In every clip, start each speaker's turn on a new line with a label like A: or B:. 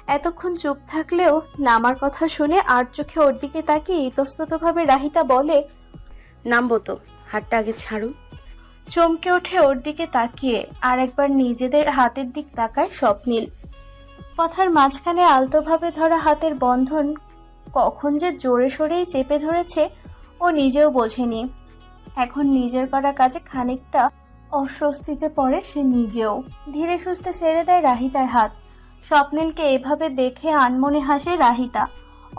A: এতক্ষণ চুপ থাকলেও নামার কথা শুনে আর চোখে ওর দিকে তাকিয়ে ইতস্ততভাবে রাহিতা বলে,
B: নামবো তো, হাতটা আগে ছাড়ুন।
A: চমকে ওঠে ওর দিকে তাকিয়ে, আর একবার নিজেদের হাতের দিক তাকায় স্বপ্নিল। কথার মাঝখানে আলতোভাবে ধরা হাতের বন্ধন কখন যে জোরে সোরেই চেপে ধরেছে ও নিজেও বোঝেনি। এখন নিজের করা কাজে খানিকটা অস্বস্তিতে পড়ে সে নিজেও। ধীরে সুস্থে ছেড়ে দেয় রাহিতার হাত। স্বপ্নিলকে এভাবে দেখে আনমনে হাসে রাহিতা।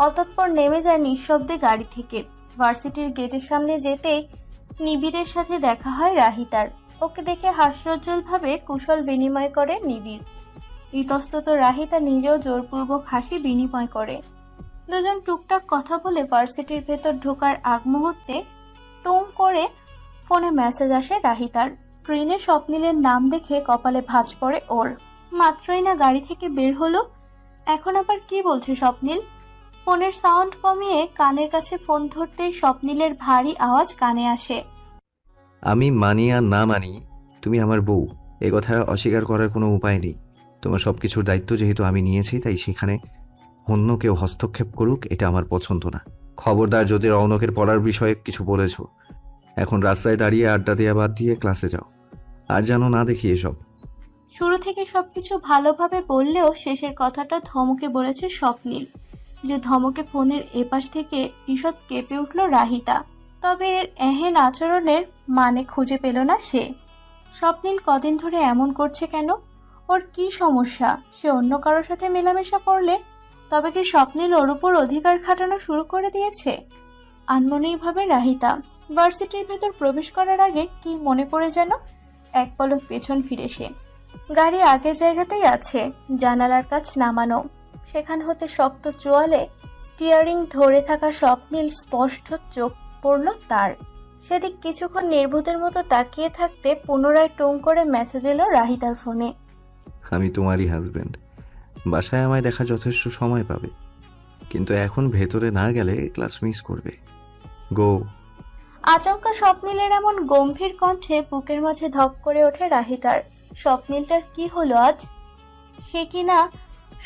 A: অতঃপর নেমে যায় নিঃশব্দে গাড়ি থেকে। ভার্সিটির গেটের সামনে যেতেই নিবিড়ের সাথে দেখা হয় রাহিতার। ওকে দেখে হাস্যোজ্জ্বলভাবে কুশল বিনিময় করে নিবিড়। ইতস্তত রাহিতা নিজেও জোরপূর্বক হাসি বিনিময় করে। দুজন টুকটাক কথা বলে ভার্সিটির ভেতর ঢোকার আগ মুহূর্তে টুং করে ফোনে মেসেজ আসে রাহিতার। স্ক্রিনে স্বপ্নিলের নাম দেখে কপালে ভাঁজ পড়ে ওর। মাত্রই না গাড়ি থেকে বের হলো, এখন আবার কি বলছে স্বপ্নিল? ফোনের সাউন্ড কমিয়ে কানের কাছে ফোন ধরতেই স্বপ্নিলের ভারী আওয়াজ কানে আসে।
C: আমি মানি আর না মানি, তুমি আমার বউ, এ কথা অস্বীকার করার কোনো উপায় নেই। তোমার সব কিছুর দায়িত্ব যেহেতু আমি নিয়েছি, তাই সেখানে অন্য কেউ হস্তক্ষেপ করুক এটা আমার পছন্দ না। খবরদার যদি রৌনকের পড়ার বিষয়ে কিছু বলেছ, এখন রাস্তায় দাঁড়িয়ে আড্ডা দেওয়া বাদ দিয়ে ক্লাসে যাও। আর যেন না দেখি এসব।
A: শুরু থেকে সবকিছু ভালোভাবে বললেও শেষের কথাটা ধমকে বলেছে স্বপ্নিল। যে ধমকে ফোনের এপাশ থেকে ঈষৎ কেঁপে উঠল রাহিতা। তবে এর এহেন আচরণের মানে খুঁজে পেল না সে। স্বপ্নিল কদিন ধরে এমন করছে কেন? ওর কি সমস্যা? সে অন্য কারোর সাথে মেলামেশা করলে তবে কি স্বপ্নিল ওর উপর অধিকার খাটানো শুরু করে দিয়েছে? আনমনেই ভাবে রাহিতা। ভার্সিটির ভেতর প্রবেশ করার আগে কি মনে করে যেন এক পলক পেছন ফিরে সে। গাড়ি আগের জায়গাতেই আছে, জানালার কাছ নামানো। সেখান হতে শক্ত চোয়ালে স্টিয়ারিং ধরে থাকা স্বপ্নিল স্পষ্ট চোখ পড়ল তার। সেদিক কিছুক্ষণ নির্বোধের মতো তাকিয়ে থাকতে পুনরায় টুং করে মেসেজ এলো রাহিতার ফোনে।
C: আমি তোমারই হাজবেন্ড, বাসায় আমায় দেখা যথেষ্ট সময় পাবে, কিন্তু এখন ভেতরে না গেলে ক্লাস মিস করবে। গো।
A: আচমকা স্বপ্নিলের এমন গম্ভীর কণ্ঠে বুকের মাঝে ধক করে ওঠে রাহিতার। স্বপ্নিলটার কি হলো আজ? সে কিনা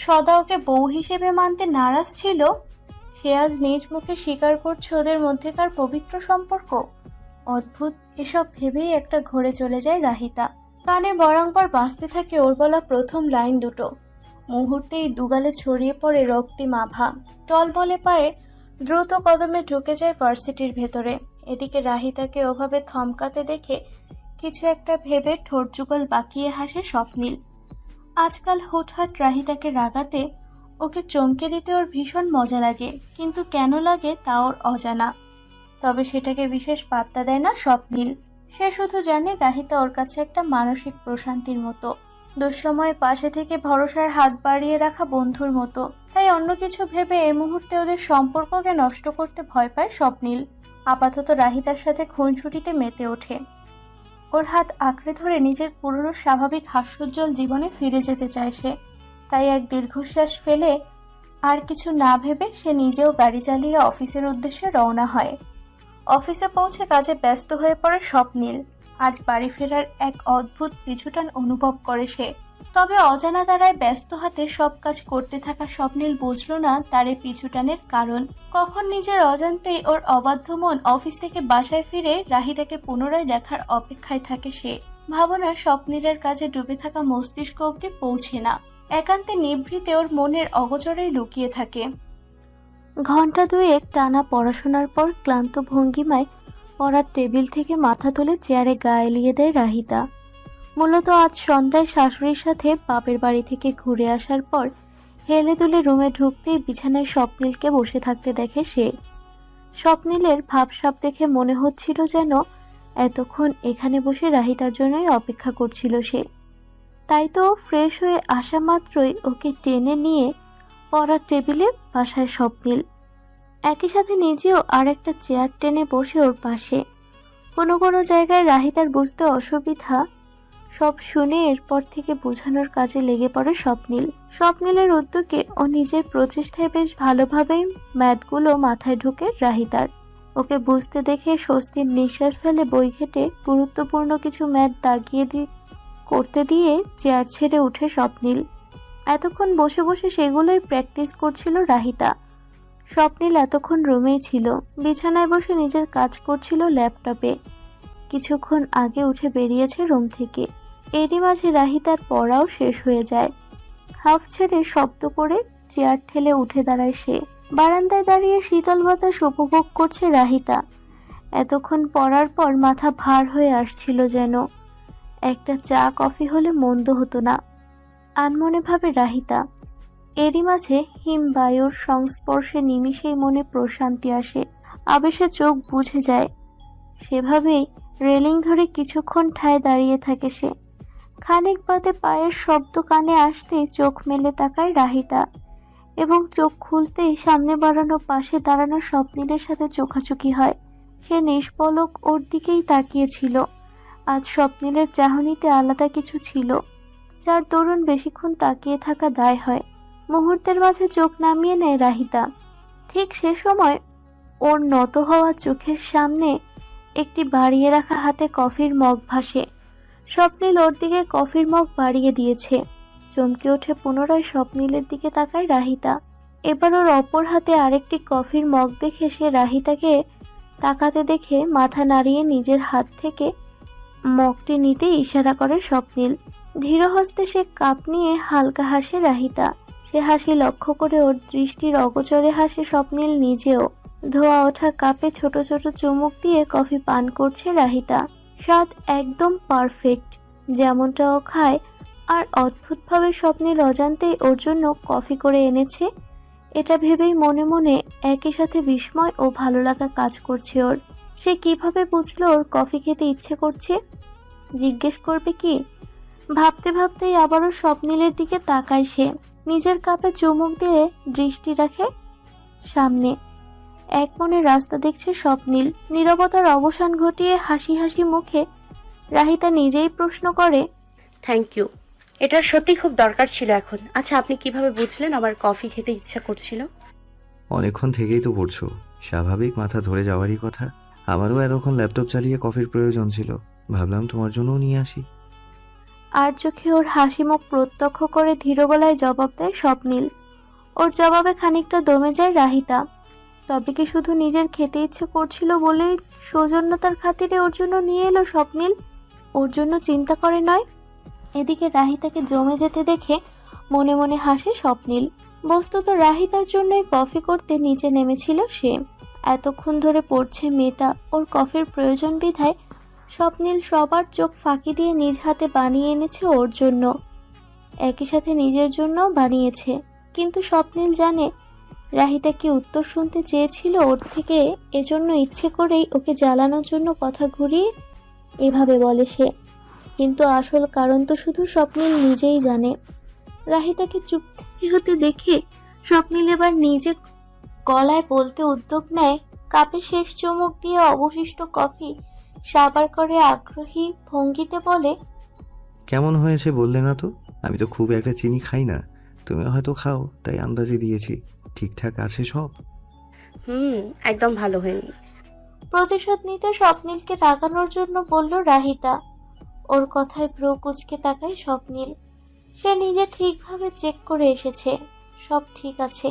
A: সদা ওকে বউ হিসেবে মানতে নারাজ ছিল, সে আজ নিজ মুখে স্বীকার করছে ওদের মধ্যেকার পবিত্র সম্পর্ক। অদ্ভুত, এসব ভেবেই একটা ঘোরে চলে যায় রাহিতা। কানে বরংবার বাঁচতে থাকে ওর বলা প্রথম লাইন দুটো। মুহূর্তেই দুগালে ছড়িয়ে পড়ে রক্তিম আভা। টলমলে পায়ে দ্রুত কদমে ঢুকে যায় ভার্সিটির ভেতরে। এদিকে রাহিতাকে ওভাবে থমকাতে দেখে কিছু একটা ভেবে ঠোঁট যুগল বাঁকিয়ে হাসে স্বপ্নিল। আজকাল হুটহাট রাহিতাকে রাগাতে, ওকে চমকে দিতে ওর ভীষণ মজা লাগে, কিন্তু কেন লাগে তা ওর অজানা। তবে সেটাকে বিশেষ পাত্তা দেয় না স্বপ্নিল। সে শুধু জানে রাহিতা ওর কাছে একটা মানসিক প্রশান্তির মতো, দুঃসময়ে পাশে থেকে ভরসার হাত বাড়িয়ে রাখা বন্ধুর মতো। তাই অন্য কিছু ভেবে এই মুহূর্তে ওদের সম্পর্ককে নষ্ট করতে ভয় পায় স্বপ্নিল। আপাতত রাহিতার সাথে খুনসুটিতে মেতে ওঠে। ওর হাত আঁকড়ে ধরে নিজের পুরনো স্বাভাবিক হাস্যোজ্জ্বল জীবনে ফিরে যেতে চায় সে। তাই এক দীর্ঘশ্বাস ফেলে আর কিছু না ভেবে সে নিজেও গাড়ি চালিয়ে অফিসের উদ্দেশ্যে রওনা হয়। অফিসে পৌঁছে কাজে ব্যস্ত হয়ে পড়ে স্বপ্নিল। আজ বাড়ি ফেরার এক অদ্ভুত পিছুটান অনুভব করে সে। তবে অজানা দ্বারায় ব্যস্ত হাতে সব কাজ করতে থাকা স্বপ্নিল বুঝল না তার এই পিছুটানের কারণ। কখন নিজের অজান্তেই ওর অবাধ্য মন অফিস থেকে বাসায় ফিরে রাহিতাকে পুনরায় দেখার অপেক্ষায় থাকে সে। ভাবনা স্বপ্নিলের কাজে ডুবে থাকা মস্তিষ্ক অবধি পৌঁছে না, একান্তে নিভৃতে ওর মনের অগোচরেই লুকিয়ে থাকে। ঘন্টা দুয়েক টানা পড়াশোনার পর ক্লান্ত ভঙ্গিমায় পড়ার টেবিল থেকে মাথা তুলে চেয়ারে গা এলিয়ে দেয় রাহিতা। মূলত আজ সন্ধ্যায় শাশুড়ির সাথে বাপের বাড়ি থেকে ঘুরে আসার পর হেলে দুলে রুমে ঢুকতেই বিছানায় স্বপ্নিলকে বসে থাকতে দেখে সে। স্বপ্নিলের ভাবসাব দেখে মনে হচ্ছিল যেন এতক্ষণ এখানে বসে রাহিতার জন্যই অপেক্ষা করছিল সে। তাই তো ফ্রেশ হয়ে আসা মাত্রই ওকে টেনে নিয়ে পড়ার টেবিলে বসায় স্বপ্নিল। একই সাথে নিজেও আর একটা চেয়ার টেনে বসে ওর পাশে। কোনো কোনো জায়গায় রাহিতার বুঝতে অসুবিধা সব শুনে এরপর থেকে বোঝানোর কাজে লেগে পড়ে স্বপ্নিল। স্বপ্নিলের উদ্যোগে ও নিজের প্রচেষ্টায় বেশ ভালোভাবেই ম্যাথগুলো মাথায় ঢুকে রাহিতার। ওকে বুঝতে দেখে স্বস্তির নিঃশ্বাস ফেলে বই ঘেটে গুরুত্বপূর্ণ কিছু ম্যাথ দাগিয়ে করতে দিয়ে চেয়ার ছেড়ে উঠে স্বপ্নিল। এতক্ষণ বসে বসে সেগুলোই প্র্যাকটিস করছিল রাহিতা। স্বপ্নিল এতক্ষণ রুমেই ছিল, বিছানায় বসে নিজের কাজ করছিল ল্যাপটপে। কিছুক্ষণ আগে উঠে বেরিয়েছে রুম থেকে। এরই মাঝে রাহিতার পড়াও শেষ হয়ে যায়। হাফ ছেড়ে শব্দ করে চেয়ার ঠেলে উঠে দাঁড়ায় সে। বারান্দায় দাঁড়িয়ে শীতল বাতাস উপভোগ করছে রাহিতা। এতক্ষণ পড়ার পর মাথা ভার হয়ে আসছিল যেন। একটা চা কফি হলে মন্দ হতো না, আনমনে ভাবে রাহিতা। এরই মাঝে হিমবায়ুর সংস্পর্শে নিমিষেই মনে প্রশান্তি আসে, আবেশে চোখ বুঝে যায়। সেভাবেই রেলিং ধরে কিছুক্ষণ ঠায় দাঁড়িয়ে থাকে সে। খানিক বাদে পায়ের শব্দ কানে আসতেই চোখ মেলে তাকায় রাহিতা, এবং চোখ খুলতেই সামনে বাড়ানো পাশে দাঁড়ানো স্বপ্নিলের সাথে চোখাচোখি হয়। সে নিষ্পলক ওর দিকেই তাকিয়েছিল। আজ স্বপ্নিলের চাহনিতে আলাদা কিছু ছিল, যার দরুন বেশিক্ষণ তাকিয়ে থাকা দায় হয়। মুহূর্তের মাঝে চোখ নামিয়ে নেয় রাহিতা। ঠিক সে সময় ওর নত হওয়া চোখের সামনে একটি বাড়িয়ে রাখা হাতে কফির মগ ভাসে। স্বপ্নিল ওর দিকে কফির মগ বাড়িয়ে দিয়েছে। চমকে ওঠে পুনরায় স্বপ্নিলের দিকে তাকায় রাহিতা। এবার ওর অপর হাতে আরেকটি কফির মগ দেখে সে রাহিতাকে তাকাতে দেখে মাথা নাড়িয়ে নিজের হাত থেকে মগটি নিতে ইশারা করে স্বপ্নিল। ধীর হস্তে সে কাপ নিয়ে হালকা হাসে রাহিতা। সে হাসি লক্ষ্য করে ওর দৃষ্টির অগোচরে হাসে স্বপ্নিল নিজেও। ধোয়া ওঠা কাপে ছোট ছোট চুমুক দিয়ে কফি পান করছে রাহিতা। স্বাদ একদম পারফেক্ট, যেমনটা ও খায়। আর অদ্ভুতভাবে স্বপ্নিল অজান্তেই ওর জন্য কফি করে এনেছে, এটা ভেবেই মনে মনে একই সাথে বিস্ময় ও ভালো লাগা কাজ করছে ওর। সে কিভাবে বুঝলো ওর কফি খেতে ইচ্ছে করছে? জিজ্ঞেস করবে কি? ভাবতে ভাবতেই আবারও স্বপ্নিলের দিকে তাকায় সে। নিজের কাপে চুমুক দিয়ে দৃষ্টি রাখে সামনে। এক মনে রাস্তা দেখছে স্বপ্নিল। নীরবতার অবসান ঘটিয়ে হাসি হাসি মুখে রাহিতা নিজেই প্রশ্ন করে,
B: থ্যাংক ইউ, এটা সত্যি খুব দরকার ছিল এখন। আচ্ছা, আপনি কিভাবে বুঝলেন আমার কফি খেতে ইচ্ছা করছিল?
C: অনেকক্ষণ থেকেই তো পড়ছো, স্বাভাবিক মাথা ধরে যাওয়ারই কথা। আমারও এতক্ষণ ল্যাপটপ চালিয়ে কফির প্রয়োজন ছিল, ভাবলাম তোমার জন্যও নিয়ে আসি।
A: আর চোখে ওর হাসি মুখ প্রত্যক্ষ করে ধীর গলায় জবাব দেয় স্বপ্নিল। ওর জবাবে খানিকটা দমে যায় রাহিতা। তবে কি শুধু নিজের খেতে ইচ্ছে করছিল বলেই সৌজন্যতার খাতিরে ওর জন্য নিয়ে এলো স্বপ্নিল? ওর জন্য চিন্তা করে নয়? এদিকে রাহিতাকে জমে যেতে দেখে মনে মনে হাসে স্বপ্নিল। বস্তুত রাহিতার জন্যই কফি করতে নিচে নেমেছিল সে। এতক্ষণ ধরে পড়ছে মেয়েটা, ওর কফির প্রয়োজন বিধায় স্বপ্নিল সবার চোখ ফাঁকি দিয়ে নিজ হাতে বানিয়ে এনেছে ওর জন্য। একই সাথে নিজের জন্য বানিয়েছে। কিন্তু স্বপ্নিল জানে রাহিতা কি উত্তর শুনতে চেয়েছিল ওর থেকে, এজন্য ইচ্ছে করেই ওকে জ্বালানোর জন্য কথা ঘুরিয়ে এভাবে বলে সে। কিন্তু আসল কারণ তো শুধু স্বপ্নিল নিজেই জানে। রাহিতাকে চুপ হতে দেখে স্বপ্নিল এবার নিজে গলায় বলতে উদ্যোগ নেয়। কাপে শেষ চুমুক দিয়ে অবশিষ্ট কফি সাবার করে আগ্রহী ভঙ্গিতে বলে,
C: কেমন হয়েছে বললে না তো? আমি তো খুব একটা চিনি খাই না, তুমি হয়তো খাও তাই আন্দাজে দিয়েছি। ঠিকঠাক আছে সব?
B: একদম ভালো হয়নি।
A: প্রতিশোধ নিতে স্বপ্নিলকে রাগানোর জন্য বলল রাহিতা। ওর কথায় ভ্রু কুঁচকে তাকায় স্বপ্নিল। সে নিজে ঠিকভাবে চেক করে এসেছে, সব ঠিক আছে।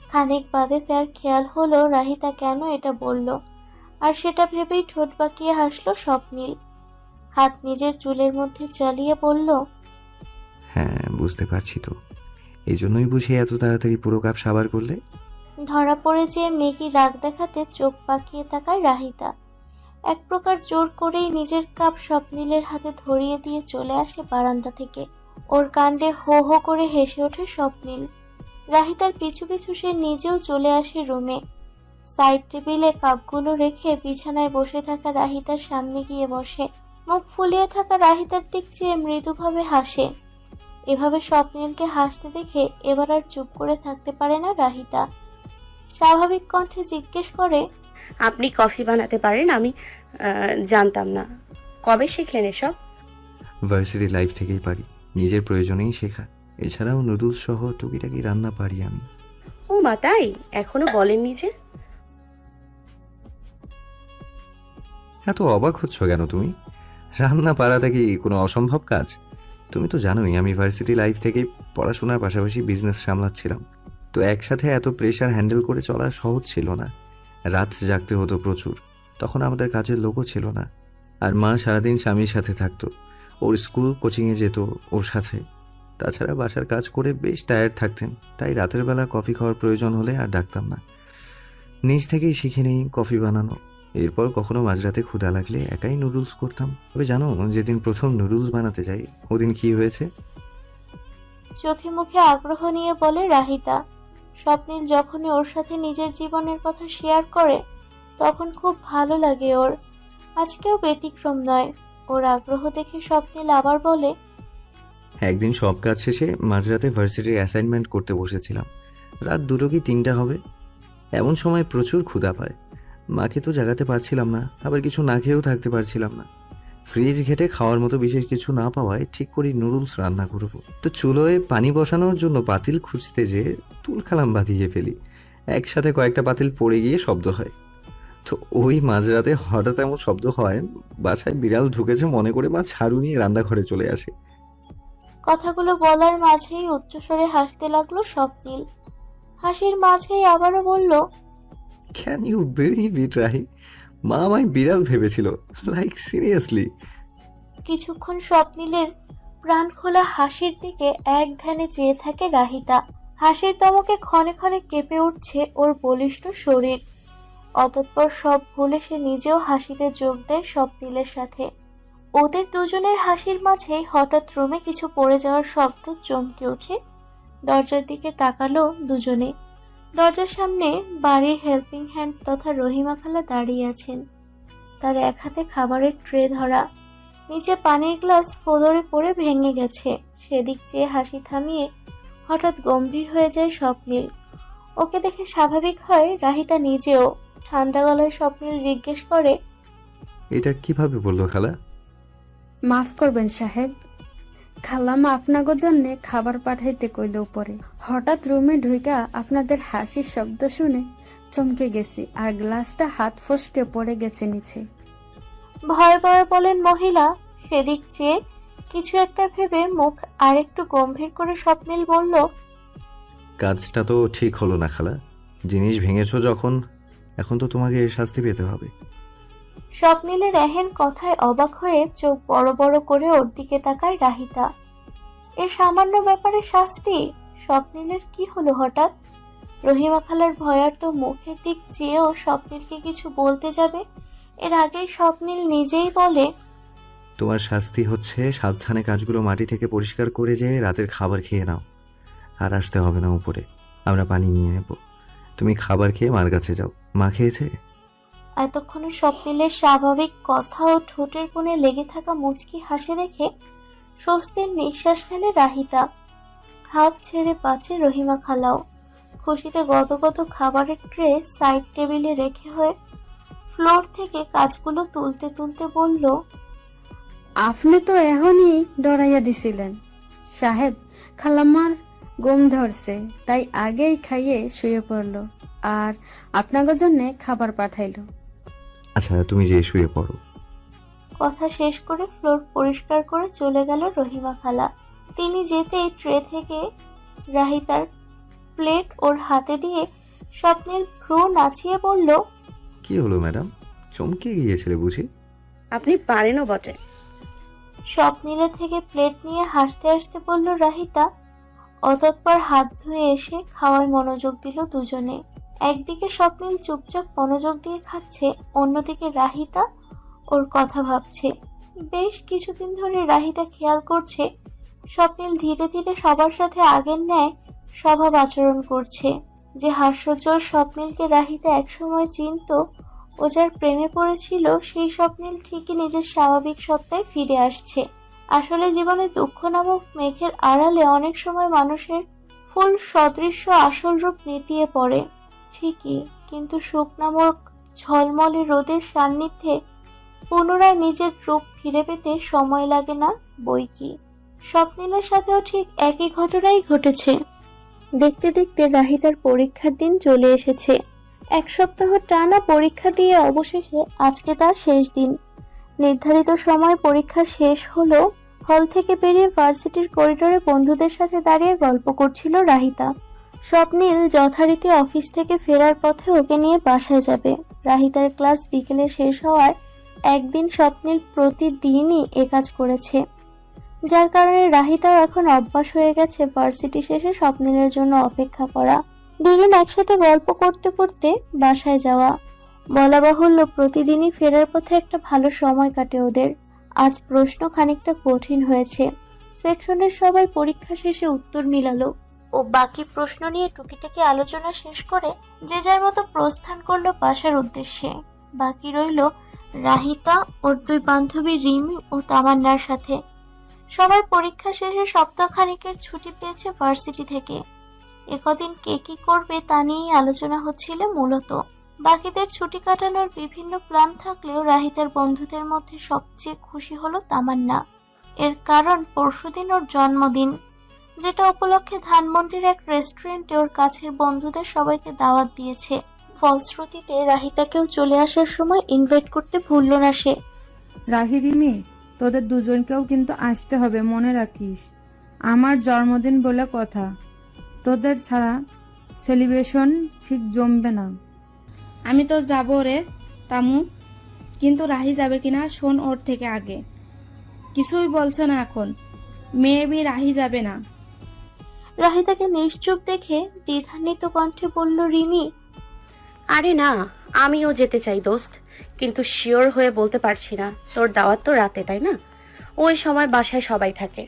A: খানিক বাদে তার খেয়াল হলো রাহিতা কেন এটা বলল, আর সেটা ভেবেই ঠোঁট বাঁকিয়ে হাসলো স্বপ্নিল। হাত নিজের চুলের মধ্যে চালিয়ে বলল,
C: হ্যাঁ বুঝতে পারছি তো, এই জন্যই বুঝি এত তাড়াতাড়ি পুরো কাপ সাবার করলে।
A: ধরা পড়ে যে মেকি রাগ দেখাতে চোখ পাকিয়ে তাকায় রাহিতা। এক প্রকার জোর করেই নিজের কাপ স্বপ্নিলের হাতে ধরিয়ে দিয়ে চলে আসে বারান্দা থেকে। ওর কাণ্ডে হো হো করে হেসে ওঠে স্বপ্নিল। রাহিতার পিছু পিছু সে নিজেও চলে আসে রুমে। সাইড টেবিলে কাপগুলো রেখে বিছানায় বসে থাকা রাহিতার সামনে গিয়ে বসে। মুখ ফুলিয়ে থাকা রাহিতার দিক চেয়ে মৃদুভাবে হাসে। এভাবে স্বপ্নিলকে হাসতে দেখে এবার আর চুপ করে থাকতে পারে না রাহিতা। স্বাভাবিক কণ্ঠে জিজ্ঞেস করে,
B: আপনি কফি বানাতে পারেন? আমি জানতাম না। কবে শিখলেন এসব?
C: ভার্সিটি লাইফ থেকেই পারি, নিজের প্রয়োজনেই শেখা। এছাড়াও নুডলস সহ টুকিটাকি রান্না পারি আমি।
B: ও মা, তাই? এখনো বলেননি যে?
C: এত অবাক হচ্ছ কেন তুমি? রান্না পারাটা কি কোনো অসম্ভব কাজ? তুমি তো জানোই আমি ভার্সিটি লাইফ থেকেই পড়াশোনার পাশাপাশি বিজনেস সামলাচ্ছিলাম। তো একসাথে এত প্রেশার হ্যান্ডেল করে চলা সহজ ছিল না। রাত জাগতে হতো প্রচুর। তখন আমাদের কাজের লোকও ছিল না। আর মা সারাদিন স্বামীর সাথে থাকতো। ওর স্কুল কোচিংয়ে যেত ওর সাথে। তাছাড়া বাসার কাজ করে বেশ টায়ার্ড থাকতেন, তাই রাতের বেলা কফি খাওয়ার প্রয়োজন হলে আর ডাকতাম না। নিজ থেকেই শিখে নেই কফি বানানো। এরপর কখনো মাঝরাতে ক্ষুধা লাগলে একাই নুডলস করতাম। তবে জানো, যেদিন প্রথম নুডলস বানাতে যাই ওদিন কি হয়েছে?
A: চোখে মুখে আগ্রহ নিয়ে বলে রাহিতা। স্বপ্নিল যখনই ওর সাথে নিজের জীবনের কথা শেয়ার করে তখন খুব ভালো লাগে ওর। আজকেও ব্যতিক্রম নয়। ওর আগ্রহ দেখে স্বপ্নিল আবার বলে,
C: একদিন সব কাজ শেষে মাঝরাতে ভার্সিটির অ্যাসাইনমেন্ট করতে বসেছিলাম। রাত 2টো কি 3টা হবে। এমন সময় প্রচুর ক্ষুধা পায়। মাকে তো জাগাতে পারছিলাম না, আবার কিছু না খেয়েও থাকতে পারছিলাম না। ফ্রিজ ঘেটে খাওয়ার মতো বিশেষ কিছু না পাওয়ায় ঠিক করি নুডলস রান্না করব। তো চুলোয় পানি বসানোর জন্য পাতিল খুঁজতে যেয়ে তুলখালাম বাঁধিয়ে ফেলি। একসাথে কয়েকটা পাতিল পড়ে গিয়ে শব্দ হয়। তো ওই মাঝরাতে হঠাৎ এমন শব্দ হয়, বাসায় বিড়াল ঢুকেছে মনে করে মা ঝাড়ু নিয়ে রান্নাঘরে চলে আসে।
A: কথাগুলো বলার মাঝেই উচ্চস্বরে হাসতে লাগলো স্বপ্নিল। হাসির মাঝেই আবারও বলল,
C: can you believe it Rahi? মা আমায় বিড়াল ভেবেছিল, লাইক সিরিয়াসলি।
A: কিছুক্ষণ স্বপ্নিলের প্রাণ খোলা হাসির দিকে এক ধ্যানে চেয়ে থাকে রাহিতা। হাসির দমকে ক্ষণে ক্ষণে কেঁপে উঠছে ওর বলিষ্ঠ শরীর। অতঃপর সব ভুলে সে নিজেও হাসিতে যোগ দেয় স্বপ্নিলের সাথে। ওদের দুজনের হাসির মাঝেই হঠাৎ রুমে কিছু পড়ে যাওয়ার শব্দ চমকে ওঠে। দরজার দিকে তাকালো দুজনে। দরজার সামনে বাড়ির হেল্পিং হ্যান্ড তথা রহিমা খালা দাঁড়িয়ে আছেন। তার এক হাতে খাবারের ট্রে ধরা, নিচে পানির গ্লাস ফ্লোরে পড়ে ভেঙে গেছে। সেদিক চেয়ে হাসি থামিয়ে হঠাৎ গম্ভীর হয়ে যায় স্বপ্নিল। ওকে দেখে স্বাভাবিক হয় রাহিতা নিজেও। ঠান্ডা গলায় স্বপ্নিল জিজ্ঞেস করে,
C: এটা কিভাবে বললো খালা?
D: মাফ করবেন সাহেব, খালামা আপনাগো জন্যে খাবার পাঠাইতে কইল উপরে। হঠাৎ রুমে ঢুইকা আপনাদের হাসির শব্দ শুনে চমকে গেছি, আর গ্লাসটা হাত ফসকে পড়ে গেছে নিচে।
A: ভয়ে ভয়ে বলেন মহিলা। সেদিক চেয়ে কিছু একটা ভেবে মুখ আরেকটু গম্ভীর করে স্বপ্নিল বলল,
C: কাজটা তো ঠিক হলো না খালা। জিনিস ভেঙেছো যখন, এখন তো তোমাকে এর শাস্তি পেতে হবে।
A: স্বপ্নিলের এহেন কথায় অবাক হয়ে চোখ বড় বড় করে ওর দিকে তাকায় রাহিতা। এর সামান্য ব্যাপারে শাস্তি? স্বপ্নিলের কি হলো হঠাৎ? রহিমা খালার ভয়ার্ত মুখের দিক চেয়েও স্বপ্নিলকে কিছু বলতে যাবে, এর আগেই স্বপ্নিল নিজেই বলে,
C: তোমার শাস্তি হচ্ছে সাবধানে কাজগুলো মাটি থেকে পরিষ্কার করে যেয়ে রাতের খাবার খেয়ে নাও। আর আসতে হবে না উপরে, আমরা পানি নিয়ে নেব। তুমি খাবার খেয়ে মার কাছে যাও। মা খেয়েছে?
A: এতক্ষণে স্বপ্নিলের স্বাভাবিক কথা ও ঠোঁটের কোণে লেগে থাকা মুচকি হাসি দেখে স্বস্তির নিঃশ্বাস ফেলে রাহিতা। হাফ ছেড়ে বাঁচে রহিমা খালাও। খুশিতে গদগদ খাবারের ট্রে সাইড টেবিলে রেখে হয়ে ফ্লোর থেকে কাজগুলো তুলতে তুলতে বলল,
D: আপনি তো এখনই ডরাইয়া দিছিলেন সাহেব। খালাম্মার ঘুম ধরছে, তাই আগেই খাইয়ে শুয়ে পড়লো, আর আপনাগো জন্যে খাবার পাঠাইলো।
C: আচ্ছা, তুমি যে শুয়ে পড়ো।
A: কথা শেষ করে ফ্লোর পরিষ্কার করে চলে গেল রহিমা খালা। তিনি যেতেই ট্রে থেকে রাহিতার প্লেট ওর হাতে দিয়ে স্বপ্নিল ভ্রু নাচিয়ে বলল,
C: কি হলো ম্যাডাম, চমকে গিয়েছিলে বুঝি?
B: আপনি পারেনও বটে।
A: স্বপ্নিলের থেকে প্লেট নিয়ে হাসতে হাসতে বলল রাহিতা। অতঃপর হাত ধুয়ে এসে খাওয়ায় মনোযোগ দিল দুজনে। একদিকে স্বপ্নিল চুপচাপ মনোযোগ দিয়ে খাচ্ছে, অন্যদিকে রাহিতা ওর কথা ভাবছে। বেশ কিছুদিন ধরে রাহিতা খেয়াল করছে স্বপ্নিল ধীরে ধীরে সবার সাথে আগের ন্যায় স্বভাব আচরণ করছে। যে হাস্যজ্জ্বল স্বপ্নিলকে রাহিতা একসময় চিনত, ও যার প্রেমে পড়েছিল, সেই স্বপ্নিল ঠিকই নিজের স্বাভাবিক সত্তায় ফিরে আসছে। আসলে জীবনে দুঃখ নামক মেঘের আড়ালে অনেক সময় মানুষের ফুল সদৃশ্য আসল রূপ নেতিয়ে পড়ে ঠিকই, কিন্তু সুখ নামক ঝলমলে রোদের সান্নিধ্যে পুনরায় নিজের রূপ ফিরে পেতে সময় লাগে না বইকি। স্বপ্নিলের সাথেও ঠিক একই ঘটনাই ঘটেছে। দেখতে দেখতে রাহিতার পরীক্ষার দিন চলে এসেছে। 1 সপ্তাহ টানা পরীক্ষা দিয়ে অবশেষে আজকে তার শেষ দিন। নির্ধারিত সময় পরীক্ষা শেষ হলো, হল থেকে বেরিয়ে ভার্সিটির করিডোরে বন্ধুদের সাথে দাঁড়িয়ে গল্প করছিল রাহিতা। স্বপ্নিল যথারীতি অফিস থেকে ফেরার পথে ওকে নিয়ে বাসায় যাবে। রাহিতার ক্লাস বিকেলে শেষ হওয়ার একদিন স্বপ্নিল প্রতিদিনই এ কাজ করেছে, যার কারণে রাহিতাও এখন অভ্যাস হয়ে গেছে ভার্সিটি শেষে স্বপ্নিলের জন্য অপেক্ষা করা। দুজন একসাথে গল্প করতে করতে বাসায় যাওয়া। বলা বাহুল্য প্রতিদিনই ফেরার পথে একটা ভালো সময় কাটে ওদের। আজ প্রশ্ন খানিকটা কঠিন হয়েছে। সেকশনের সবাই পরীক্ষা শেষে উত্তর মিলালো ও বাকি প্রশ্ন নিয়ে টুকিটাকি আলোচনা শেষ করে যে যার মতো প্রস্থান করলো বাসার উদ্দেশ্যে। বাকি রইল রাহিতা ওর দুই বান্ধবী রিমি ও তামান্নার সাথে। সবাই পরীক্ষা শেষে সপ্তাহখানেকের ছুটি পেয়েছে ভার্সিটি থেকে। একদিন কে কি করবে তা নিয়েই আলোচনা হচ্ছিল মূলত। বাকিদের ছুটি কাটানোর বিভিন্ন প্ল্যান থাকলেও রাহিতার বন্ধুদের মধ্যে সবচেয়ে খুশি হলো তামান্না। এর কারণ পরশুদিন ওর জন্মদিন, যেটা উপলক্ষে ধানমন্ডির এক রেস্টুরেন্টে ওর কাছের বন্ধুদের সবাইকে দাওয়াত দিয়েছে। ফলশ্রুতিতে রাহিতাকেও চলে আসার সময় ইনভাইট করতে ভুলল না সে।
E: রাহি, রিমি, তোদের দুজনকেও কিন্তু আসতে হবে, মনে রাখিস। আমার জন্মদিন বলে কথা, তোদের ছাড়া সেলিব্রেশন ঠিক জমবে না।
F: আমি তো যাবো রে তামু, কিন্তু রাহি যাবে কিনা শোন ওর থেকে আগে। কিছুই বলছে না এখন, মেবি রাহি যাবে না।
A: রাহিতাকে নিশ্চুপ দেখে দ্বিধান্বিত কণ্ঠে বলল রিমি,
B: আরে না, আমিও যেতে চাই দোস্ত, কিন্তু শিওর হয়ে বলতে পারছি না। তোর দাওয়াত তো রাতে, তাই না? ওই সময় বাসায় সবাই থাকে।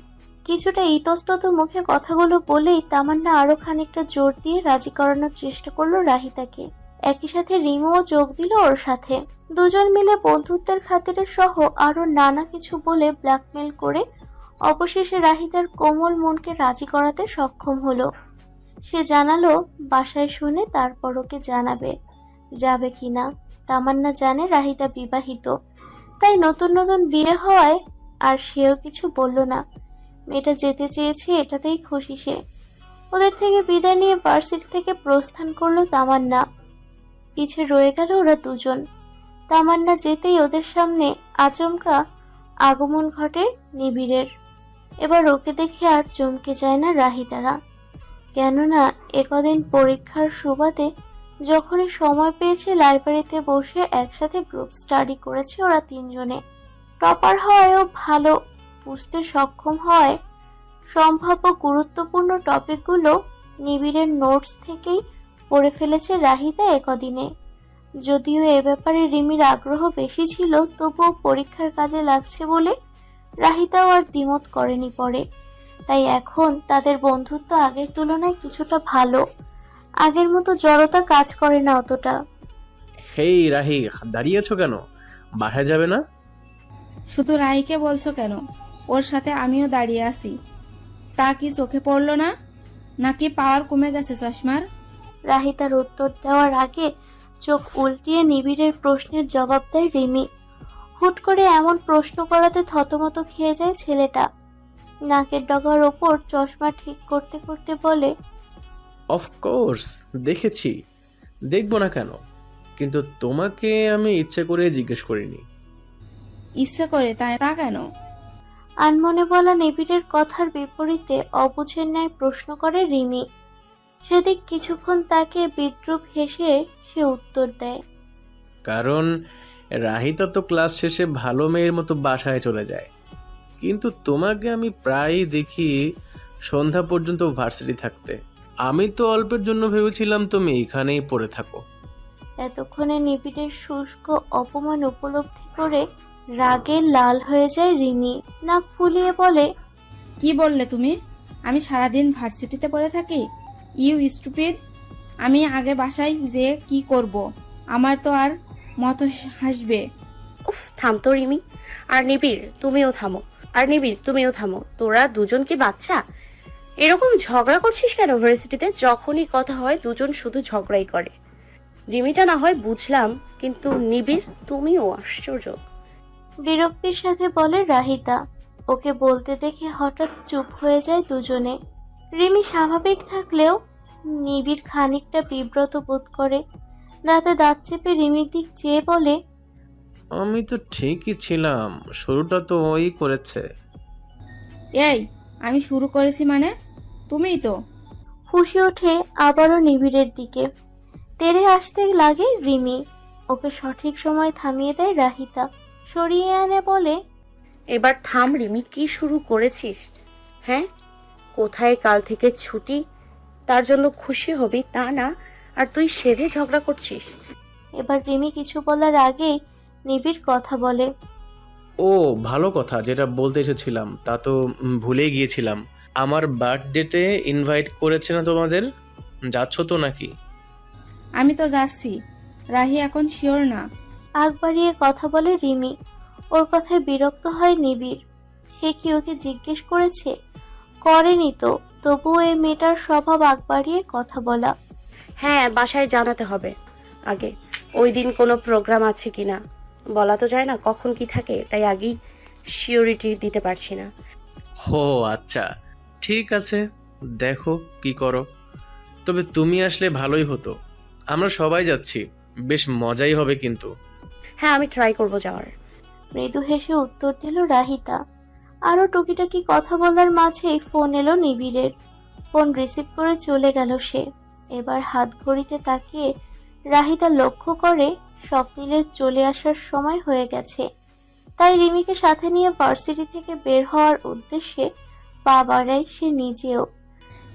A: কিছুটা ইতস্তত মুখে কথাগুলো বলেই তামান্না আরো খানিকটা জোর দিয়ে রাজি করানোর চেষ্টা করলো রাহিতাকে। একই সাথে রিমিও যোগ দিল ওর সাথে। দুজন মিলে বন্ধুত্বের খাতিরে সহ আরো নানা কিছু বলে ব্ল্যাকমেল করে অবশেষে রাহিতার কোমল মনকে রাজি করাতে সক্ষম হলো। সে জানালো বাসায় শুনে তারপর ওকে জানাবে যাবে কিনা। তামান্না জানে রাহিতা বিবাহিত, তাই নতুন নতুন বিয়ে হওয়ায় আর সেও কিছু বলল না। মেয়েটা যেতে চেয়েছে এটাতেই খুশি সে। ওদের থেকে বিদায় নিয়ে ভার্সিটি থেকে প্রস্থান করলো তামান্না। পিছে রয়ে গেল ওরা দুজন। তামান্না যেতেই ওদের সামনে আচমকা আগমন ঘটে নিবিড়ের। এবার ওকে দেখে আর চমকে যায় না রাহিতারা, কেননা একদিন পরীক্ষার সুবাদে যখনই সময় পেয়েছে লাইব্রেরিতে বসে একসাথে গ্রুপ স্টাডি করেছে ওরা তিনজনে। টপার হওয়ায়ও ভালো বুঝতে সক্ষম হয় সম্ভাব্য গুরুত্বপূর্ণ টপিকগুলো নিবিড়ের নোটস থেকেই পড়ে ফেলেছে রাহিতা একদিনে। যদিও এ ব্যাপারে রিমির আগ্রহ বেশি ছিল, তবুও পরীক্ষার কাজে লাগছে বলে রাহিতাও আর দ্বিমত করেনি পরে। তাই এখন তাদের বন্ধুত্ব আগের তুলনায় কিছুটা ভালো। আগের মতো জড়তা কাজ করে না অতটা।
G: হেই রাহি, দাঁড়িয়ে আছো কেন? বাসায় যাবে না?
F: শুধু রাহিকে বলছো কেন? ওর সাথে আমিও দাঁড়িয়ে আছি। তা কি চোখে পড়লো না? নাকি পাওয়ার কমে গেছে চশমার?
A: রাহিতার উত্তর দেওয়ার আগে চোখ উল্টিয়ে নিবিড়ের প্রশ্নের জবাব দেয় রিমি। হুট করে এমন প্রশ্ন করাতে থতমত খেয়ে যায় ছেলেটা। নাকের ডগার ওপর চশমা ঠিক করতে করতে বলে,
G: অফকোর্স দেখেছি, দেখবো না কেন? কিন্তু তোমাকে আমি ইচ্ছে করে জিজ্ঞেস করিনি।
F: ইচ্ছে করে তা কেন?
A: আনমনে বলা নিবিড়ের কথার বিপরীতে অবুঝের ন্যায় প্রশ্ন করে রিমি। সেদিক কিছুক্ষণ তাকে বিদ্রূপ হেসে সে উত্তর দেয়,
G: কারণ রাহিতা তো ক্লাস শেষে ভালো মেয়ের মতো বাসায় চলে যায়, কিন্তু তোমাকে আমি প্রায়ই দেখি সন্ধ্যা পর্যন্ত ভার্সিটি থাকতে। আমি তো অল্পের জন্য ভেবেছিলাম তুমি এখানেই পড়ে থাকো।
A: এতক্ষণে নিবিড়ের শুষ্ক অপমান উপলব্ধি করে রাগে লাল হয়ে যায় রিমি। নাক ফুলিয়ে বলে,
F: কি বললে তুমি? আমি সারাদিন ভার্সিটিতে পড়ে থাকি? You stupid! আমি আগে বাসায় যে কি করব? আমার তো আর মতো হাসবে।
B: উফ, থাম তো রিমি। আর নিবিড় তুমিও থামো। তোরা দুজন কি বাচ্চা? এরকম ঝগড়া করছিস কেন ভার্সিটিতে? যখনই কথা হয় দুজন শুধু ঝগড়াই করে। রিমিটা না হয় বুঝলাম, কিন্তু নিবিড় তুমিও আশ্চর্য।
A: বিরক্তির সাথে বলে রাহিতা। ওকে বলতে দেখে হঠাৎ চুপ হয়ে যায় দুজনে। রিমি স্বাভাবিক থাকলেও নিবিড় খানিকটা বিব্রত বোধ করে। দাঁতে দাঁত চেপে রিমির দিক চেয়ে বলে,
G: আমি তো ঠিকই ছিলাম, শুরুটা তো ওই করেছে।
F: এই, আমি শুরু করেছি মানে? তুমিই তো।
A: ফুঁসে ওঠে আবারও নিবিড়ের দিকে। তেড়ে আসতে লাগে রিমি। ওকে সঠিক সময় থামিয়ে দেয় রাহিতা। সরিয়ে আনে বলে,
B: এবার থাম রিমি, কি শুরু করেছিস? হ্যাঁ, কোথায় কাল থেকে ছুটি, তার জন্য খুশি হবি তা না, আর তুই সেধে ঝগড়া করছিস।
A: এবার রিমি কিছু বলার আগেই নিবিড় কথা বলে।
G: ও ভালো কথা, যেটা বলতে এসেছিলাম তা তো ভুলেই গিয়েছিলাম। আমার বার্থডেতে ইনভাইট করেছে না তোমাদের? যাচ্ছ তো নাকি?
F: আমি তো যাচ্ছি। রাহি এখন শিওর না।
A: আগ বাড়িয়ে কথা বলে রিমি। ওর কথায় বিরক্ত হয় নিবিড়। সে কি ওকে জিজ্ঞেস করেছে? করেনি তো, তবুও এই মেয়েটার স্বভাব আগ বাড়িয়ে কথা বলা।
B: হ্যাঁ, বাসায় জানাতে হবে আগে, ওই দিন কোনো প্রোগ্রাম আছে কিনা। বলা তো যায় না কখন কি থাকে, তাই আগেই সিওরিটি দিতে পারছি না।
G: ও আচ্ছা, ঠিক আছে, দেখো কি করো। তবে তুমি আসলে ভালোই হতো। আমরা সবাই যাচ্ছি, বেশ মজাই হবে কিন্তু।
B: হ্যাঁ, আমি ট্রাই করব যাওয়ার।
A: মৃদু হেসে উত্তর দিল রাহিতা। আরো টুকিটাকি কথা বলার মাঝেই ফোন এলো নিবিড়ের। ফোন রিসিভ করে চলে গেল সে। এবার হাত ঘড়িতে তাকিয়ে রাহিতা লক্ষ্য করে স্বপ্নিলের চলে আসার সময় হয়ে গেছে। তাই রিমিকে সাথে নিয়ে ভার্সিটি থেকে বের হওয়ার উদ্দেশ্যে পা বাড়ায় সে নিজেও।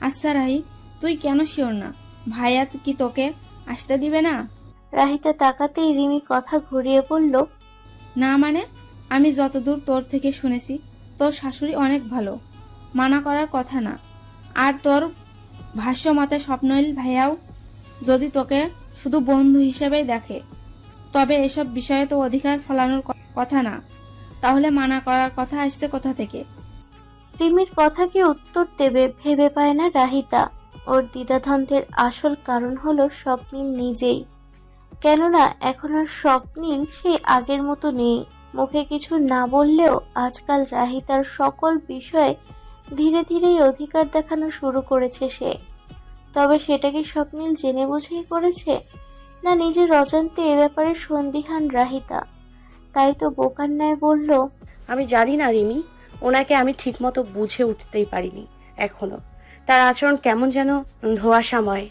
F: আচ্ছা রাহি, তুই কেন শিওর না? ভাইয়া কি তোকে আসতে দিবে না?
A: রাহিতা তাকাতেই রিমি কথা ঘুরিয়ে বলল,
F: না মানে, আমি যতদূর তোর থেকে শুনেছি তোর শাশুড়ি অনেক ভালো, মানা করার কথা না। আর তোর ভাষ্য মতে স্বপ্নইল ভাইয়াও যদি তোকে শুধু বন্ধু হিসেবেই দেখে, তবে এসব বিষয়ে তো অধিকার ফলানোর কথা না। তাহলে মানা করার কথা আসছে কোথা থেকে?
A: রিমির কথা কি উত্তর দেবে ভেবে পায় না রাহিতা। ওর দ্বিধাদ্বন্দ্বের আসল কারণ হলো স্বপ্নিল নিজেই। কেননা এখন আর স্বপ্নিল সেই আগের মতো নেই। মুখে কিছু না বললেও আজকাল রাহিতার সকল বিষয়ে ধীরে ধীরেই অধিকার দেখানো শুরু করেছে সে। তবে সেটা কি স্বপ্নিল জেনে বুঝেই করেছে, না নিজের অজান্তে এ ব্যাপারে সন্দিহান রাহিতা? তাই তো বোকার ন্যায় বলল,
B: আমি জানি না রিমি, ওনাকে আমি ঠিকমতো বুঝে উঠতেই পারিনি এখনো। তার আচরণ কেমন যেন ধোঁয়াশাময়।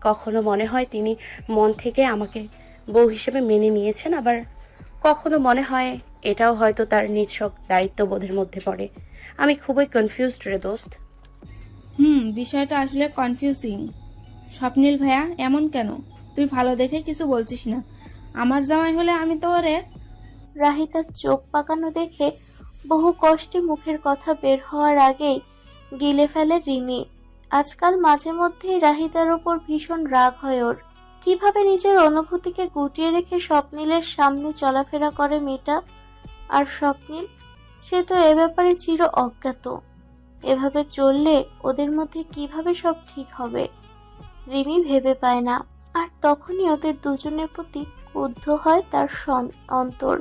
B: কখনো মনে হয় তিনি মন থেকে আমাকে বউ হিসেবে মেনে নিয়েছেন, আবার কখনো মনে হয় এটাও হয়তো তার নিছক দায়িত্ববোধের মধ্যে পড়ে। আমি খুবই কনফিউজড রে দোস্ত।
F: বিষয়টা আসলে কনফিউজিং। স্বপ্নিল ভাইয়া এমন কেন? তুই ভালো দেখে কিছু বলছিস না? আমার জামাই হলে আমি তো ওরে।
A: রাহিতার চোখ পাকানো দেখে বহু কষ্টে মুখের কথা বের হওয়ার আগেই গিলে ফেলে রিমি। আজকাল মাঝে মধ্যেই রাহিতার ওপর ভীষণ রাগ হয় ওর। কিভাবে নিজের অনুভূতিকে গুটিয়ে রেখে স্বপ্নিলের সামনে চলাফেরা করে মেয়েটা। আর স্বপ্নিল, সে তো এ ব্যাপারে চির অজ্ঞাত। এভাবে চললে ওদের মধ্যে কিভাবে সব ঠিক হবে রিমি ভেবে পায় না। আর তখনই ওদের দুজনের প্রতি ক্রুদ্ধ হয় তার অন্তর।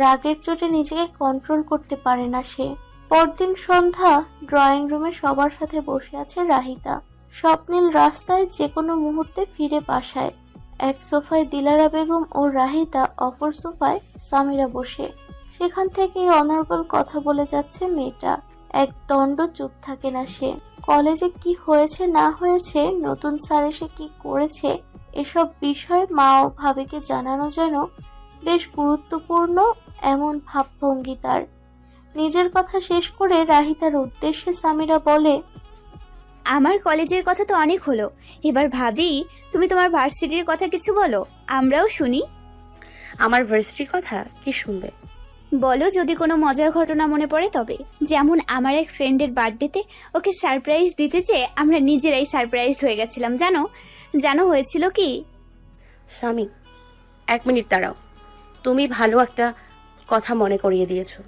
A: রাগের চোটে নিজেকে কন্ট্রোল করতে পারে না সে। পরদিন সন্ধ্যা, ড্রয়িং রুমে সবার সাথে বসে আছে রাহিতা। স্বপ্নিল রাস্তায় যে কোনো মুহূর্তে ফিরে বাসায়। এক সোফায় দিলারা বেগম ও রাহিতা, অপর সোফায় সামিরা বসে। সেখান থেকেই অনর্গল কথা বলে যাচ্ছে মেয়েটা। এক দণ্ড চুপ থাকে না সে। কলেজে কি হয়েছে না হয়েছে, নতুন স্যার এসে কি করেছে, এসব বিষয় মা ও ভাবিকে জানানো যেন বেশ গুরুত্বপূর্ণ এমন ভাবভঙ্গি তার। নিজের কথা শেষ করে রাহিতার উদ্দেশ্যে সামিরা বলে,
H: আমার কলেজের কথা তো অনেক হলো, এবার ভাবি তুমি তোমার ভার্সিটির কথা কিছু বলো, আমরাও শুনি।
B: আমার ভার্সিটির কথা কি শুনবে?
H: বলো, যদি কোনো মজার ঘটনা মনে পড়ে তবে। যেমন আমার এক ফ্রেন্ডের বার্থডেতে ওকে সারপ্রাইজ দিতে চেয়ে আমরা নিজেরাই সারপ্রাইজড হয়ে গেছিলাম। জানো হয়েছিল কি?
B: স্বামী, 1 মিনিট দাঁড়াও। তুমি ভালো একটা কথা মনে করিয়ে দিয়েছো,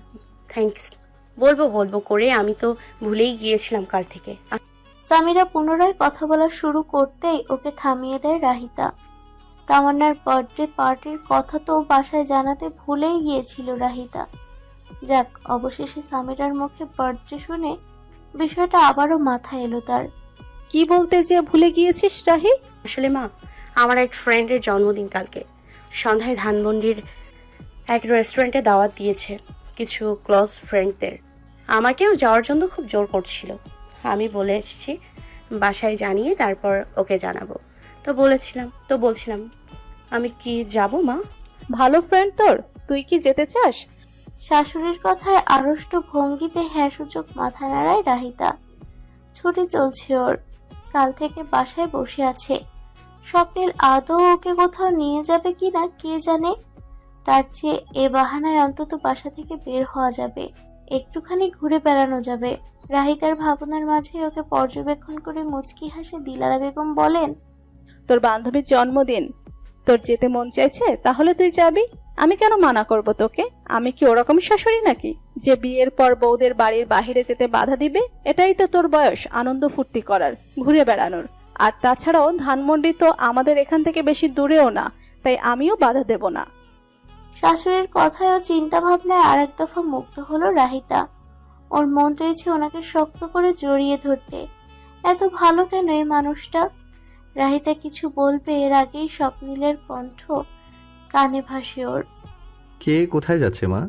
B: থ্যাঙ্কস। বলবো করে আমি তো ভুলেই গিয়েছিলাম কাল থেকে।
A: সামিরা পুনরায় কথা বলা শুরু করতেই ওকে থামিয়ে দেয় রাহিতা। তামান্নার বার্থডে পার্টির কথা তো বাসায় জানাতে ভুলেই গিয়েছিল রাহিতা। যাক, অবশেষে সামিরার মুখে বার্থডে শুনে বিষয়টা আবারও মাথায় এলো তার।
I: কি বলতে যে ভুলে গিয়েছিস রাহি?
B: আসলে মা, আমার এক ফ্রেন্ডের জন্মদিন কালকে সন্ধ্যায় ধানমন্ডির এক রেস্টুরেন্টে দাওয়াত দিয়েছে কিছু ক্লোজ ফ্রেন্ডদের। আমাকেও যাওয়ার জন্য খুব জোর করছিল। আমি বলে এসেছি বাসায় জানিয়ে তারপর ওকে জানাবো। বলছিলাম আমি কি যাব মা?
I: ভালো ফ্রেন্ড তোর, তুই কি যেতে চাস?
A: শাশুড়ির কথায় আড়ষ্ট ভঙ্গিতে হ্যাঁ সূচক মাথা নাড়ায় রাহিতা। ছুটি চলছে ওর, কাল থেকে বাসায় বসে আছে। স্বপ্নিল আদৌ ওকে কোথাও নিয়ে যাবে কিনা কে জানে। তার চেয়ে এ বাহানায় অন্তত বাসা থেকে বের হওয়া যাবে, একটুখানি ঘুরে বেড়ানো যাবে। রাহিতার ভাবনার মাঝে ওকে পর্যবেক্ষণ করে মুচকি হাসে দিলারা বেগম বলেন,
I: তোর বান্ধবীর জন্মদিন, তোর যেতে মন চাইছে তাহলে তুই যাবি। আমি কেন মানা করব তোকে? আমি কি ওরকম শাশুড়ি নাকি যে বিয়ের পর বউদের বাড়ির বাইরে যেতে বাধা দিবে? এটাই তো তোর বয়স, আনন্দ ফুর্তি করার, ঘুরে বেড়ানোর। আর তাছাড়াও ধানমন্ডি তো আমাদের এখান থেকে বেশি দূরেও না, তাই আমিও বাধা দেব না।
A: শাশুড়ির কথায় ও চিন্তা ভাবনায় আর এক দফা মুগ্ধ হলো রাহিতা। ওর মন চাইছে ওনাকে শক্ত করে জড়িয়ে ধরতে। এত ভালো কেন এই মানুষটা? রাহিতা কিছু বলবে এর আগেই স্বপ্নিলের কণ্ঠ কানে ভাসে ওর।
C: কে কোথায় যাচ্ছে মা?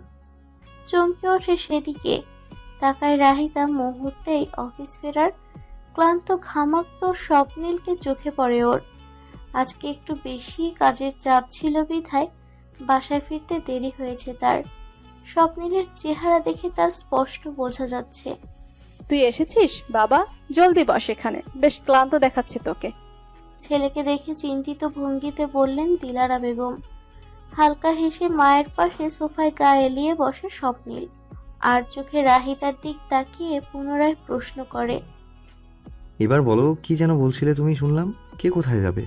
A: চমকে ওঠে সেদিকে তাকায় রাহিতা। মুহূর্তেই অফিস ফেরার ক্লান্ত ঘামাক্ত স্বপ্নিলকে চোখে পড়ে ওর। আজকে একটু বেশি কাজের চাপ ছিল বিধায় বাসায় ফিরতে দেরি হয়েছে তার। স্বপ্নিলের চেহারা দেখে তার স্পষ্ট বোঝা যাচ্ছে।
I: তুই এসেছিস বাবা, জলদি বস এখানে, বেশ ক্লান্ত দেখাচ্ছে তোকে।
A: ছেলেকে দেখে চিন্তিত ভঙ্গিতে বললেন দিলারা বেগম। হালকা হেসে মায়ের পাশে সোফায় গা এলিয়ে বসে স্বপ্নিল, আর চোখে রাহিতার দিক তাকিয়ে পুনরায় প্রশ্ন করে,
C: এবার বলো, কি যেন বলছিলে তুমি? শুনলাম কে কোথায় যাবে?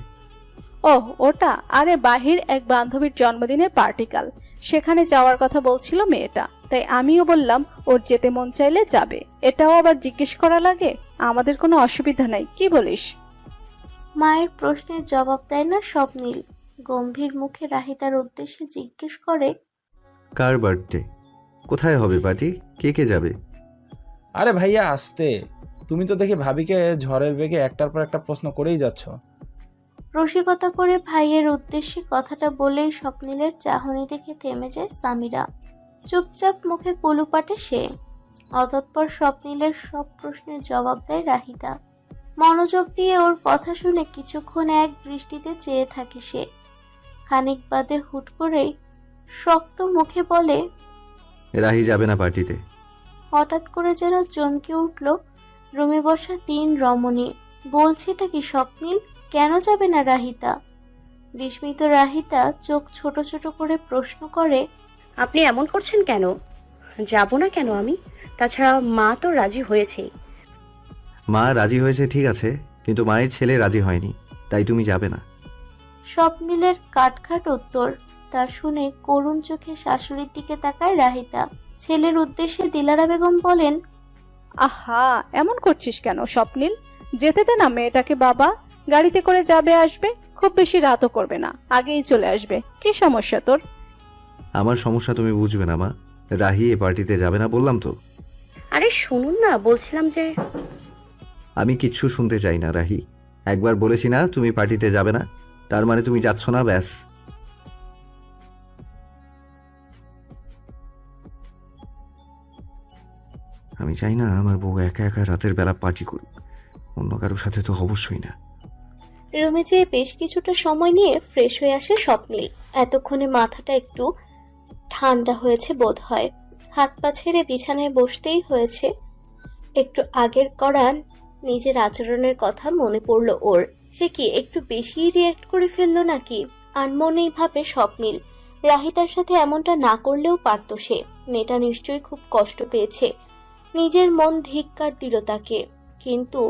I: ওহ ওটা, আরে বাহির এক বান্ধবীর জন্মদিনের পার্টিকাল, সেখানে যাওয়ার কথা বলছিল মেয়েটা, তাই আমিও বললাম ওর যেতে মন চাইলে যাবে। এটাও আবার জিজ্ঞেস করা লাগে? আমাদের কোনো অসুবিধা নাই, কি বলিস?
A: মায়ের প্রশ্নের জবাব দেয় না স্বপ্নিল। গম্ভীর মুখে রাহিতার উদ্দেশ্যে জিজ্ঞেস করে,
C: কার বার্থডে? কোথায় হবে পার্টি? কে কে যাবে?
J: আরে ভাইয়া আসতে, তুমি তো দেখি ভাবিকে ঝড়ের বেগে একটার পর একটা প্রশ্ন করেই যাচ্ছ।
A: রসিকতা করে ভাইয়ের উদ্দেশ্যে কথাটা বলেই স্বপ্নিলের চাহনি দেখে থেমে যায় সামিরা। চুপচাপ মুখে কুলুপাটে সে। অতঃপর স্বপ্নিলের সব প্রশ্নের জবাব দেয় রাহিতা। মনোযোগ দিয়ে ওর কথা শুনে কিছুক্ষণ এক দৃষ্টিতে চেয়ে থাকে সে। খানিক বাদে হুট করেই শক্ত মুখে বলে,
C: রাহি যাবে না পার্টিতে।
A: হঠাৎ করে যেন চমকে উঠল রুমে বসা 3 রমণী। বলছেটা কি স্বপ্নিল? কেন যাবে না রাহিতা? বিস্মিত রাহিতা চোখ ছোট ছোট করে প্রশ্ন করে,
B: আপনি এমন করছেন কেন? যাব না কেন আমি? তাছাড়া মা তো রাজি হয়েছেই।
C: মা রাজি হয়েছে ঠিক আছে, কিন্তু মায়ের ছেলে রাজি হয়নি, তাই তুমি যাবে না।
A: স্বপ্নিলের কাটখাট উত্তর। তা শুনে করুণ চোখে শাশুড়ির দিকে তাকায় রাহিতা। ছেলের উদ্দেশ্যে দিলারা বেগম বলেন,
I: আহা, এমন করছিস কেন স্বপ্নিল? যেতে দে না মেয়েটাকে বাবা, গাড়িতে করে যাবে আসবে, খুব বেশি রাতও করবে না, আগেই চলে আসবে। কি সমস্যা তোর?
C: আমার সমস্যা তুমি বুঝবে না মা। রাহি এ পার্টিতে যাবে না বললাম তো।
B: আরে শুনুন না, বলছিলাম যে
C: আমি কিচ্ছু শুনতে চাই না রাহি। একবার বলেছি না তুমি পার্টিতে যাবে না, তার মানে তুমি যাচ্ছ না, ব্যাস। আমি চাই না আমার বউ একা একা রাতের বেলা পার্টি করুক, অন্য কারোর সাথে তো অবশ্যই না।
A: রুমে যেয়ে বেশ কিছুটা সময় নিয়ে ফ্রেশ হয়ে আসে স্বপ্নিল। এতক্ষণে মাথাটা একটু ঠান্ডা হয়েছে বোধ হয়। হাত পা ছেড়ে বিছানায় বসতেই হয়েছে। একটু আগের করা নিজের আচরণের কথা মনে পড়ল ওর। সে কি একটু বেশি রিয়্যাক্ট করে ফেললো নাকি? আনমনেই ভাবে স্বপ্নিল। রাহিতার সাথে এমনটা না করলেও পারত সে। মেয়েটা নিশ্চয়ই খুব কষ্ট পেয়েছে। নিজের মন ধিক্কার দিল তাকে। কিন্তু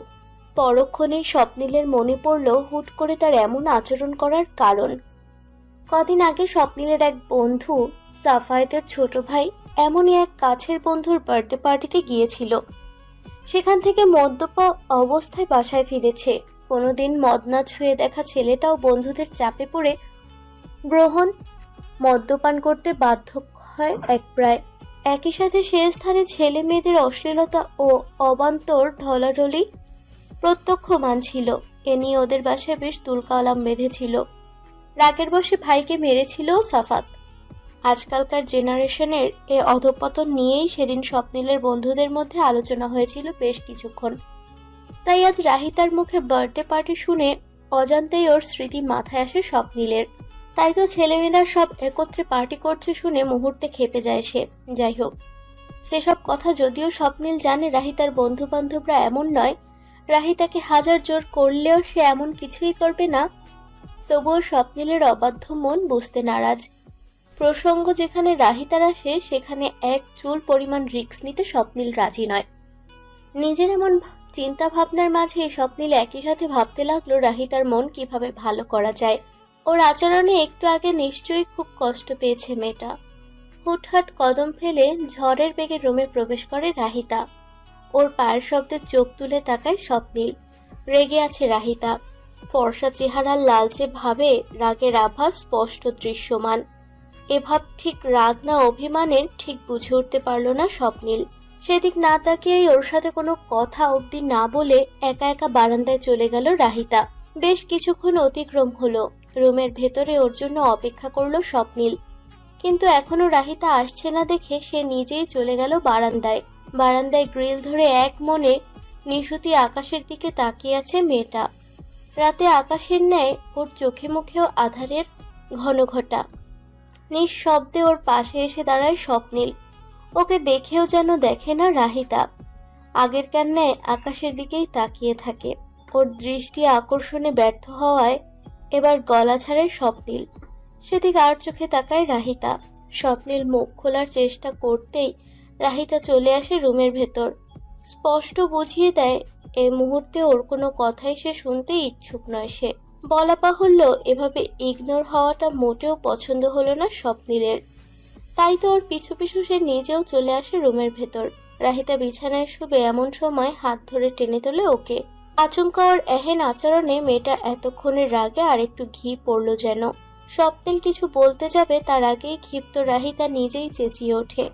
A: পরক্ষণেই স্বপ্নিলের মনে পড়ল হুট করে তার এমন আচরণ করার কারণ। কদিন আগে স্বপ্নিলের এক বন্ধু, সাফায়েতের ছোট ভাই, এমনই এক কাছের বন্ধুর বার্থডে পার্টিতে গিয়েছিল। সেখান থেকে মদ্যপা অবস্থায় বাসায় ফিরেছে। কোনোদিন মদ না ছুঁয়ে দেখা ছেলেটাও বন্ধুদের চাপে পড়ে গ্রহণ মদ্যপান করতে বাধ্য হয় প্রায় একই সাথে সে স্থানে ছেলে মেয়েদের অশ্লীলতা ও অবান্তর ঢলাঢলি প্রত্যক্ষমান ছিল। এ নিয়ে ওদের বাসায় বেশ তুলকালাম বেঁধেছিল। রাগের বশে ভাইকে মেরেছিল সাফাত। আজকালকার জেনারেশনের এ অধঃপতন নিয়েই সেদিন স্বপ্নিলের বন্ধুদের মধ্যে আলোচনা হয়েছিল বেশ কিছুক্ষণ। তাই আজ রাহিতার মুখে বার্থডে পার্টি শুনে অজান্তেই ওর স্মৃতি মাথায় আসে স্বপ্নিলের। তাই তো ছেলেমেয়েরা সব একত্রে পার্টি করছে শুনে মুহূর্তে খেপে যায় সে। যাই হোক, সেসব কথা যদিও স্বপ্নিল জানে রাহিতার বন্ধু বান্ধবরা এমন নয়, রাহিতাকে হাজার জোর করলেও সে এমন কিছুই করবে না, তবুও স্বপ্নিলের অবাধ্য মন বুঝতে নারাজ। প্রসঙ্গ যেখানে রাহিতার আসে সেখানে এক চুল পরিমাণ রিস্ক নিতে স্বপ্নিল রাজি নয়। নিজের এমন চিন্তা ভাবনার মাঝে স্বপ্নিল একই সাথে ভাবতে লাগলো রাহিতার মন কিভাবে ভালো করা যায়। ওর আচরণে একটু আগে নিশ্চয়ই খুব কষ্ট পেয়েছে মেয়েটা। হুটহাট কদম ফেলে ঝড়ের বেগে রুমে প্রবেশ করে রাহিতা। ওর পায়ের শব্দে চোখ তুলে তাকায় স্বপ্নিল। রেগে আছে রাহিতা। ফর্সা চেহারার লালচে ভাবে রাগের আভাস স্পষ্ট দৃশ্যমান। এ ভাব ঠিক রাগ না অভিমানের ঠিক বুঝে উঠতে পারল না স্বপ্নিল। সেদিক না তাকিয়েই ওর সাথে কোনো কথা অবধি না বলে একা একা বারান্দায় চলে গেল রাহিতা। বেশ কিছুক্ষণ অতিক্রম হলো। রুমের ভেতরে ওর জন্য অপেক্ষা করলো স্বপ্নিল, কিন্তু এখনো রাহিতা আসছে না দেখে সে নিজেই চলে গেল বারান্দায়। বারান্দায় গ্রিল ধরে এক মনে নিশুতি আকাশের দিকে তাকিয়ে আছে মেয়েটা। রাতে আকাশের ন্যায় ওর চোখে মুখেও আধারের ঘনঘটা। নিঃশব্দে ওর পাশে এসে দাঁড়ায় স্বপ্নিল। ওকে দেখেও যেন দেখে না রাহিতা, আগেরকার ন্যায় আকাশের দিকেই তাকিয়ে থাকে। ওর দৃষ্টি আকর্ষণে ব্যর্থ হওয়ায় এবার গলা ছাড়ে স্বপ্নিল। সেদিক আর চোখে তাকায় রাহিতা। স্বপ্নিল মুখ খোলার চেষ্টা করতেই রাহিতা চলে আসে রুমের ভেতর। স্পষ্ট বুঝিয়ে দেয় এই মুহূর্তে ওর কোনো কথাই সে শুনতে ইচ্ছুক নয়। সে বলা বাহুল্য, এভাবে ইগনোর হওয়াটা মোটেও পছন্দ হলো না স্বপ্নিলের। তাই তো ওর পিছু পিছু সে নিজেও চলে আসে রুমের ভেতর। রাহিতা বিছানায় শুবে এমন সময় হাত ধরে টেনে তোলে ওকে। আচমকা ওর এহেন আচরণে মেয়েটা এতক্ষণের রাগে আরেকটু ঘি পড়ল যেন। স্বপ্নিল কিছু বলতে যাবে তার আগেই ক্ষিপ্ত রাহিতা নিজেই চেঁচিয়ে ওঠে,